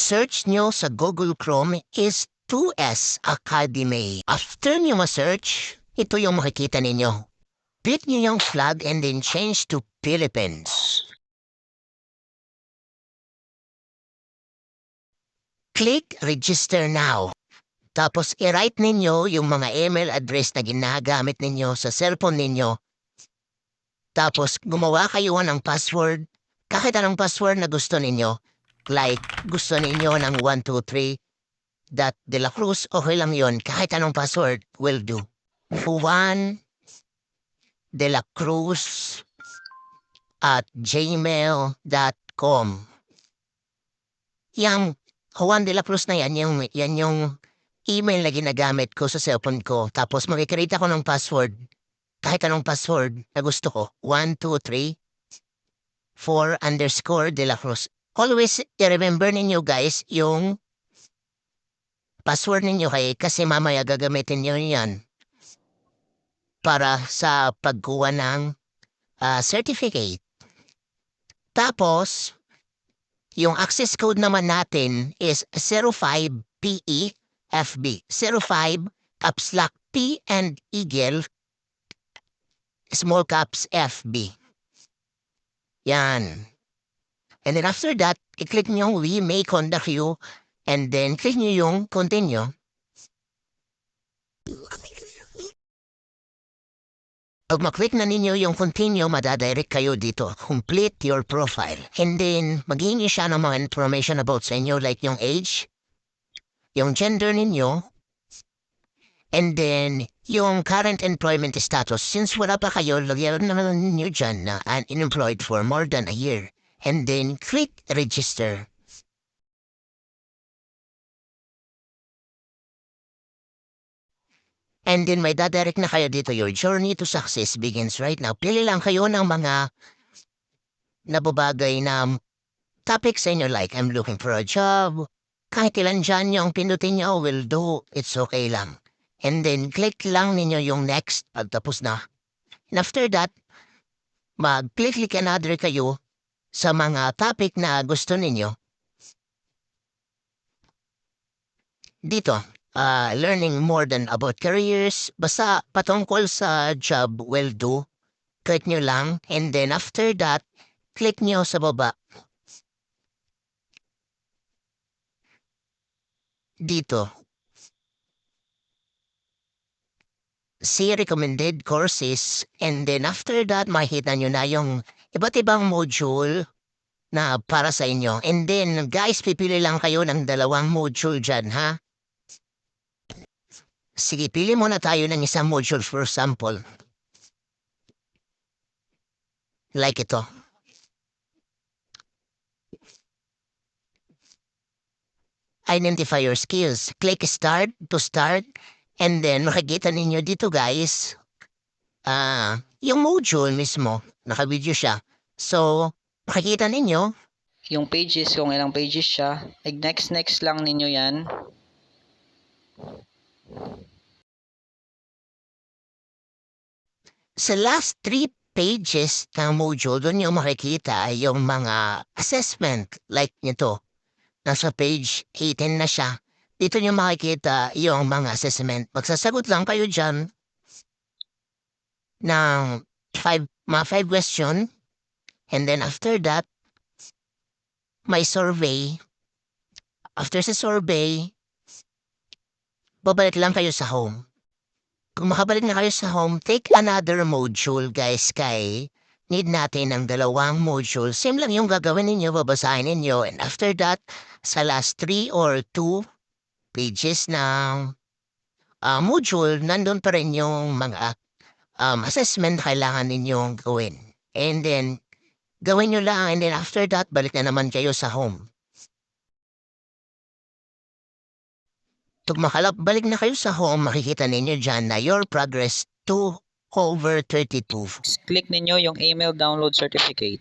search nyo sa Google Chrome is 2S Academy. After nyo ma-search, ito yung makikita ninyo. Click nyo yung flag and then change to Philippines. Click Register Now. Tapos i-write ninyo yung mga email address na ginagamit ninyo sa cellphone ninyo. Tapos gumawa kayo ng password, kahit anong password na gusto ninyo. Like, gusto ninyo ng 123.delacruz, okay lang yon. Kahit anong password will do. Juan Delacruz @gmail.com. Yang Juan Delacruz na yan yung email na ginagamit ko sa cellphone ko. Tapos mag-create ako ng password. Kahit anong password na gusto ko. 123.4_Delacruz. Always i-remember ninyo guys yung password ninyo kasi mamaya gagamitin nyo yan para sa pagkuha ng certificate. Tapos, yung access code naman natin is 05PEFB. 05 caps lock P and Eagle small caps FB. Yan. And then after that, i-click nyo yung we may contact you and then click nyo yung continue. Pag maklik na ninyo yung continue, madadirect kayo dito. Complete your profile. And then, maghihingi siya ng mga information about sa inyo like yung age, yung gender ninyo, and then yung current employment status. Since wala pa kayo, lagyan naman ninyo dyan na unemployed for more than a year. And then, click register. And then may dadirect na kayo dito. Your journey to success begins right now. Pili lang kayo ng mga nababagay na topic sa inyo like I'm looking for a job. Kahit ilan dyan yung pindutin nyo will do. It's okay lang. And then click lang ninyo yung next pag tapos na. And after that, mag-click another kayo sa mga topic na gusto ninyo. Dito, learning more than about careers, basta patungkol sa job will do. Click nyo lang, and then after that, click nyo sa baba. Dito. See recommended courses, and then after that, makikita nyo na yung iba't ibang module na para sa inyo. And then, guys, pipili lang kayo ng 2 module dyan, ha? Sige, pili muna tayo ng isang module for sample. Like ito. Identify your skills. Click start to start. And then, makikita ninyo dito, guys, yung module mismo, naka-video siya. So, makikita ninyo, yung pages, kung ilang pages siya, next lang ninyo yan. sa last 3 pages ng module, doon yung makikita yung mga assessment like nito. Nasa page 18 na siya. Dito nyo makikita yung mga assessment. Magsasagot lang kayo dyan ng mga 5 question. And then after that, may survey. After sa survey, babalik lang kayo sa home. Kung makabalik na kayo sa home, take another module, guys, kay need natin ng 2 module. Same lang yung gagawin ninyo, babasahin ninyo. And after that, sa last 3 or 2 pages ng module, nandun pa rin yung mga assessment kailangan ninyong gawin. And then, gawin nyo lang. And then after that, balik na naman kayo sa home. Balik na kayo sa home, makikita ninyo dyan na your progress to over 32. Click ninyo yung email download certificate.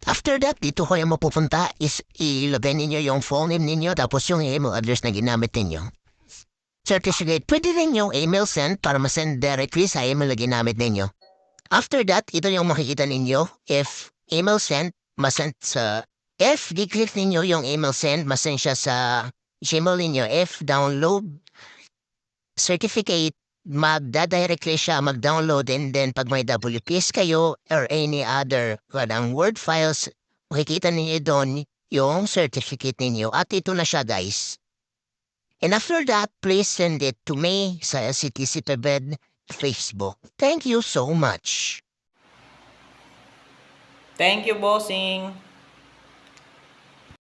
After that, dito kayo mapupunta is ilagay ninyo yung phone name ninyo tapos yung email address na ginamit ninyo. Certificate, pwede rin yung email send para masend directly sa email na ginamit ninyo. After that, ito yung makikita ninyo if email sent, masend sa If di-click ninyo yung email send, masend siya sa Gmail ninyo. If download certificate, magdadirectly siya mag-download and then pag may WPS kayo or any other kadang Word files, makikita ninyo doon yung certificate ninyo. At ito na siya, guys. And after that, please send it to me sa CTC Pebed Facebook. Thank you so much. Thank you, bossing.